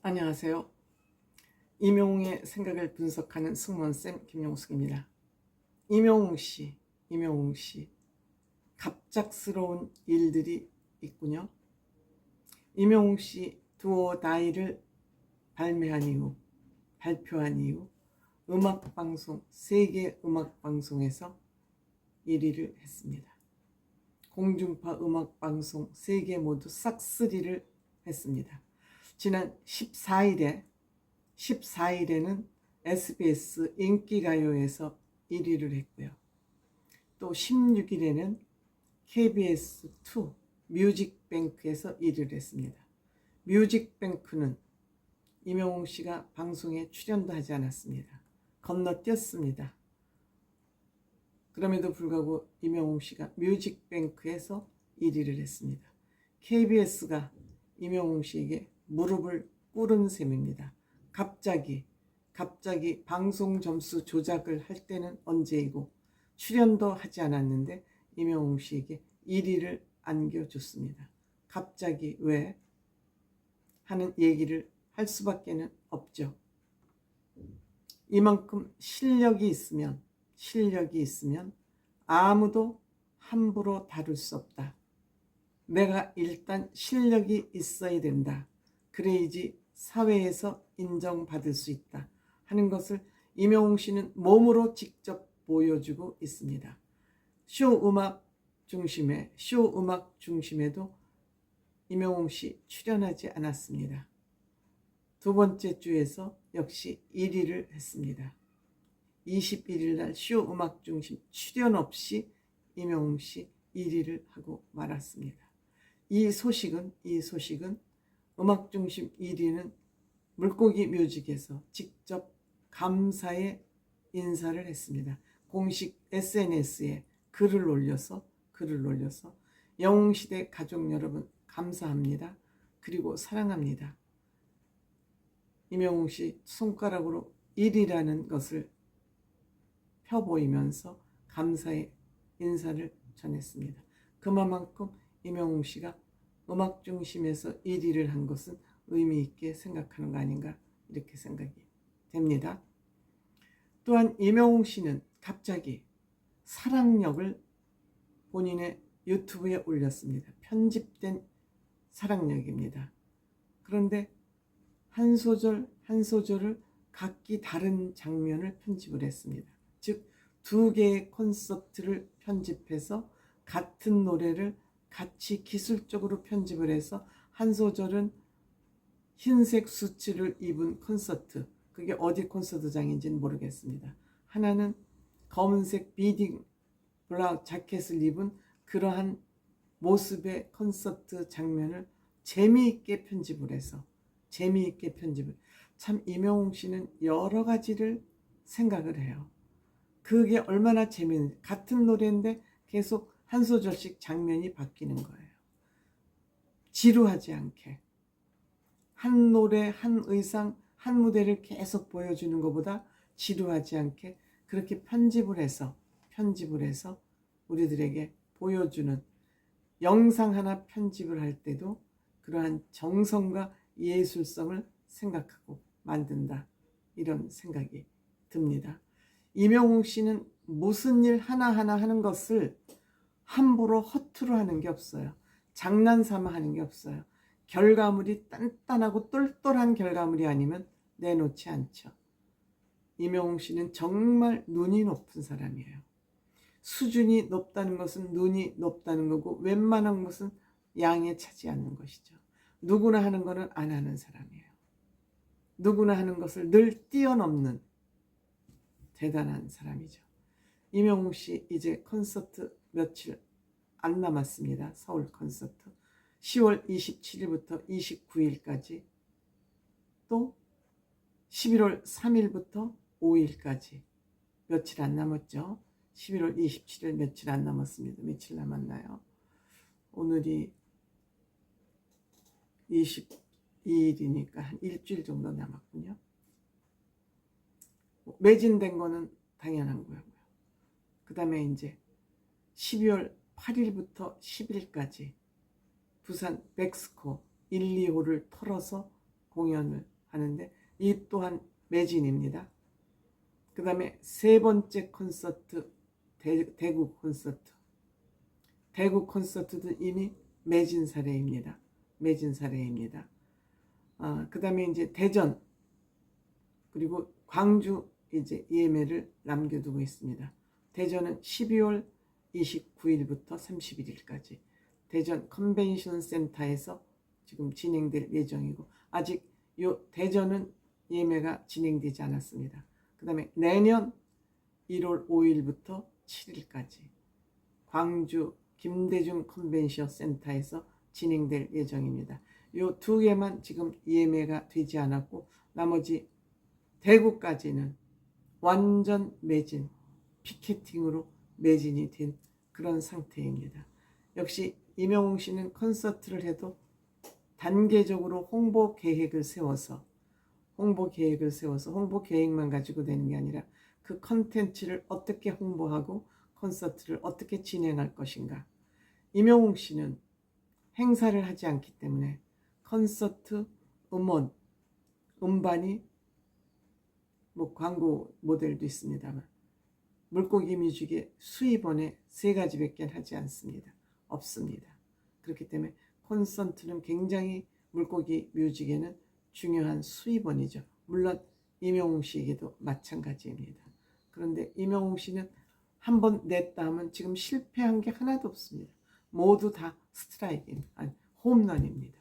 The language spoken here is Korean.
안녕하세요. 임영웅의 생각을 분석하는 승무원쌤 김용숙입니다. 임영웅 씨, 갑작스러운 일들이 있군요. 임영웅 씨 두어 다이를 발표한 이후 음악방송, 세계 음악방송에서 1위를 했습니다. 공중파 음악방송 3개 모두 싹쓸이를 했습니다. 지난 14일에는 SBS 인기가요에서 1위를 했고요. 또 16일에는 KBS2 뮤직뱅크에서 1위를 했습니다. 뮤직뱅크는 임영웅 씨가 방송에 출연도 하지 않았습니다. 건너뛰었습니다. 그럼에도 불구하고 임영웅 씨가 뮤직뱅크에서 1위를 했습니다. KBS가 임영웅 씨에게 무릎을 꿇은 셈입니다. 갑자기 방송 점수 조작을 할 때는 언제이고 출연도 하지 않았는데 임영웅 씨에게 1위를 안겨줬습니다. 갑자기 왜? 하는 얘기를 할 수밖에 없죠. 이만큼 실력이 있으면 아무도 함부로 다룰 수 없다. 내가 일단 실력이 있어야 된다. 그래야지 사회에서 인정받을 수 있다 하는 것을 임영웅 씨는 몸으로 직접 보여주고 있습니다. 쇼 음악 중심에도 임영웅 씨 출연하지 않았습니다. 두 번째 주에서 역시 1위를 했습니다. 21일 날 쇼 음악 중심 출연 없이 임영웅 씨 1위를 하고 말았습니다. 이 소식은 음악 중심 1위는 물고기 뮤직에서 직접 감사의 인사를 했습니다. 공식 SNS에 글을 올려서 영웅시대 가족 여러분 감사합니다. 그리고 사랑합니다. 임영웅 씨 손가락으로 1위라는 것을 펴보이면서 감사의 인사를 전했습니다. 그만큼 임영웅 씨가 음악 중심에서 1위를 한 것은 의미 있게 생각하는 거 아닌가 이렇게 생각이 됩니다. 또한 임영웅 씨는 갑자기 사랑력을 본인의 유튜브에 올렸습니다. 편집된 사랑력입니다. 그런데 한 소절을 각기 다른 장면을 편집을 했습니다. 즉, 2개의 콘서트를 편집해서 같은 노래를 같이 기술적으로 편집을 해서 한 소절은 흰색 수트를 입은 콘서트, 그게 어디 콘서트장인지는 모르겠습니다. 하나는 검은색 비딩 블라우스 자켓을 입은 그러한 모습의 콘서트 장면을 재미있게 편집을 해서 참 임영웅 씨는 여러 가지를 생각을 해요. 그게 얼마나 재미있는, 같은 노래인데 계속 한 소절씩 장면이 바뀌는 거예요. 지루하지 않게 한 노래, 한 의상, 한 무대를 계속 보여주는 것보다 지루하지 않게 그렇게 편집을 해서 우리들에게 보여주는, 영상 하나 편집을 할 때도 그러한 정성과 예술성을 생각하고 만든다, 이런 생각이 듭니다. 임영웅 씨는 무슨 일 하나하나 하는 것을 함부로 허투루 하는 게 없어요. 장난삼아 하는 게 없어요. 결과물이 단단하고 똘똘한 결과물이 아니면 내놓지 않죠. 임영웅 씨는 정말 눈이 높은 사람이에요. 수준이 높다는 것은 눈이 높다는 거고, 웬만한 것은 양에 차지 않는 것이죠. 누구나 하는 거는 안 하는 사람이에요. 누구나 하는 것을 늘 뛰어넘는 대단한 사람이죠. 임영웅 씨 이제 콘서트 며칠 안 남았습니다. 서울 콘서트 10월 27일부터 29일까지, 또 11월 3일부터 5일까지 며칠 안 남았죠. 11월 27일 며칠 안 남았습니다. 며칠 남았나요? 오늘이 22일이니까 한 일주일 정도 남았군요. 매진된 거는 당연한 거고요. 그 다음에 이제 12월 8일부터 10일까지 부산 백스코 1, 2호를 털어서 공연을 하는데 이 또한 매진입니다. 그 다음에 세 번째 콘서트 대구 콘서트. 대구 콘서트도 이미 매진 사례입니다. 매진 사례입니다. 그 다음에 이제 대전 그리고 광주 이제 예매를 남겨두고 있습니다. 대전은 12월 29일부터 31일까지 대전 컨벤션 센터에서 지금 진행될 예정이고 아직 요 대전은 예매가 진행되지 않았습니다. 그 다음에 내년 1월 5일부터 7일까지 광주 김대중 컨벤션 센터에서 진행될 예정입니다. 요 두 개만 지금 예매가 되지 않았고 나머지 대구까지는 완전 매진, 피켓팅으로 매진이 된 그런 상태입니다. 역시 임영웅 씨는 콘서트를 해도 단계적으로 홍보 계획을 세워서 홍보 계획만 가지고 되는 게 아니라 그 컨텐츠를 어떻게 홍보하고 콘서트를 어떻게 진행할 것인가. 임영웅 씨는 행사를 하지 않기 때문에 콘서트, 음원, 음반이 뭐 광고 모델도 있습니다만 물고기 뮤직의 수입원에 3가지밖에 하지 않습니다. 없습니다. 그렇기 때문에 콘서트는 굉장히 물고기 뮤직에는 중요한 수입원이죠. 물론 임영웅 씨에게도 마찬가지입니다. 그런데 임영웅 씨는 한번 냈다 하면 지금 실패한 게 하나도 없습니다. 모두 다 스트라이크, 아니 홈런입니다.